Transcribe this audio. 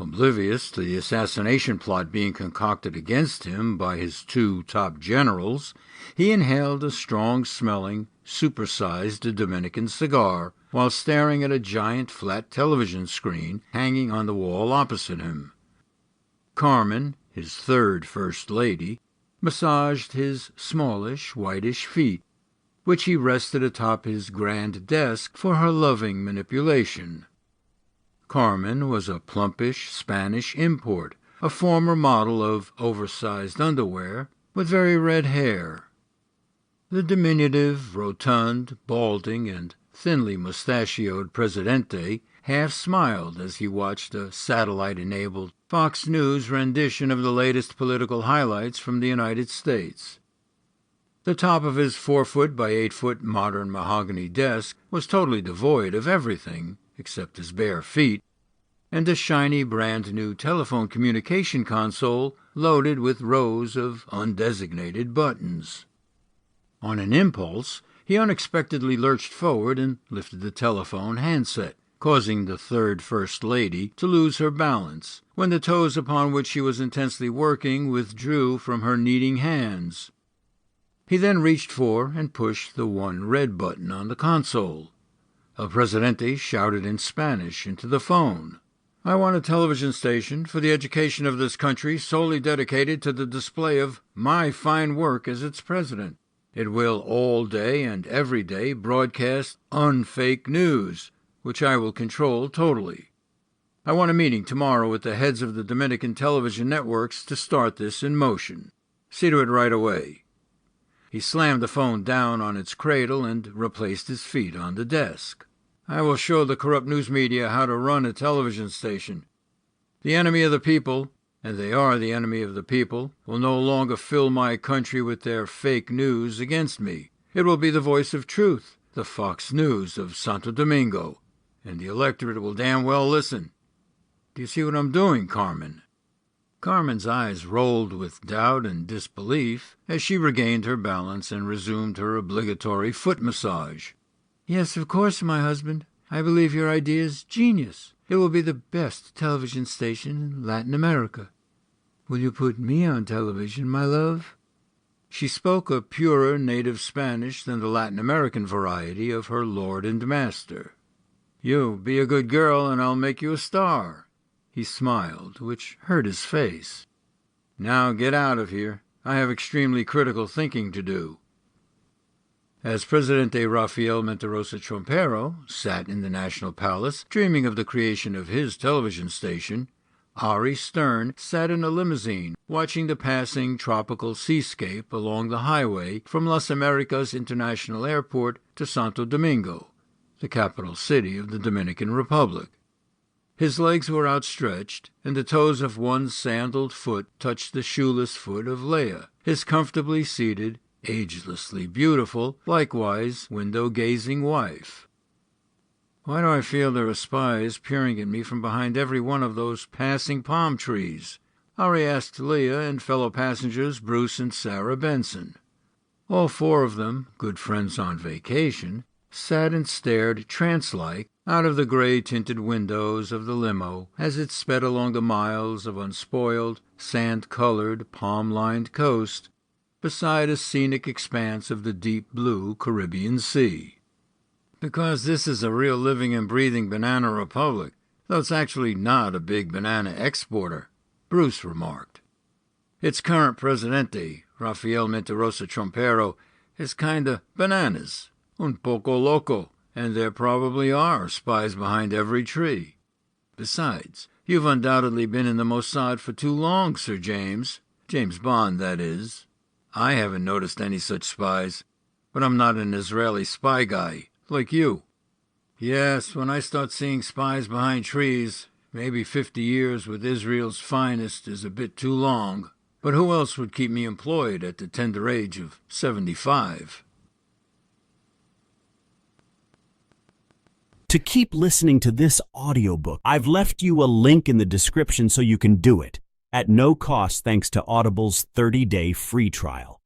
Oblivious to the assassination plot being concocted against him by his two top generals, he inhaled a strong-smelling, supersized Dominican cigar while staring at a giant flat television screen hanging on the wall opposite him. Carmen, his third First Lady, massaged his smallish, whitish feet, which he rested atop his grand desk for her loving manipulation. Carmen was a plumpish Spanish import, a former model of oversized underwear, with very red hair. The diminutive, rotund, balding, and thinly mustachioed Presidente half smiled as he watched a satellite-enabled Fox News rendition of the latest political highlights from the United States. The top of his 4-foot by 8-foot modern mahogany desk was totally devoid of everything except his bare feet, and a shiny brand-new telephone communication console loaded with rows of undesignated buttons. On an impulse, he unexpectedly lurched forward and lifted the telephone handset, causing the third First Lady to lose her balance, when the toes upon which she was intensely working withdrew from her kneading hands. He then reached for and pushed the one red button on the console. El Presidente shouted in Spanish into the phone. "I want a television station for the education of this country solely dedicated to the display of my fine work as its president. It will all day and every day broadcast unfake news, which I will control totally. I want a meeting tomorrow with the heads of the Dominican television networks to start this in motion. See to it right away." He slammed the phone down on its cradle and replaced his feet on the desk. "I will show the corrupt news media how to run a television station. The enemy of the people, and they are the enemy of the people, will no longer fill my country with their fake news against me. It will be the voice of truth, the Fox News of Santo Domingo, and the electorate will damn well listen. Do you see what I'm doing, Carmen?" Carmen's eyes rolled with doubt and disbelief as she regained her balance and resumed her obligatory foot massage. "Yes, of course, my husband. I believe your idea is genius. It will be the best television station in Latin America. Will you put me on television, my love?" She spoke a purer native Spanish than the Latin American variety of her lord and master. "You be a good girl, and I'll make you a star." He smiled, which hurt his face. "Now get out of here. I have extremely critical thinking to do." As Presidente Rafael Menterosa Trompero sat in the National Palace dreaming of the creation of his television station, Ari Stern sat in a limousine watching the passing tropical seascape along the highway from Las Americas International Airport to Santo Domingo, the capital city of the Dominican Republic. His legs were outstretched, and the toes of one sandaled foot touched the shoeless foot of Leia, his comfortably seated, agelessly beautiful, likewise window-gazing wife. "Why do I feel there are spies peering at me from behind every one of those passing palm trees?" Ari asked Leah and fellow passengers Bruce and Sarah Benson. All four of them, good friends on vacation, sat and stared trance-like out of the gray-tinted windows of the limo as it sped along the miles of unspoiled, sand-colored, palm-lined coast beside a scenic expanse of the deep blue Caribbean Sea. "Because this is a real living and breathing banana republic, though it's actually not a big banana exporter," Bruce remarked. "Its current presidente, Rafael Menterosa Trompero, is kinda bananas, un poco loco, and there probably are spies behind every tree. Besides, you've undoubtedly been in the Mossad for too long, Sir James. James Bond, that is. I haven't noticed any such spies, but I'm not an Israeli spy guy, like you. Yes, when I start seeing spies behind trees, maybe 50 years with Israel's finest is a bit too long. But who else would keep me employed at the tender age of 75? To keep listening to this audiobook, I've left you a link in the description so you can do it, at no cost thanks to Audible's 30-day free trial.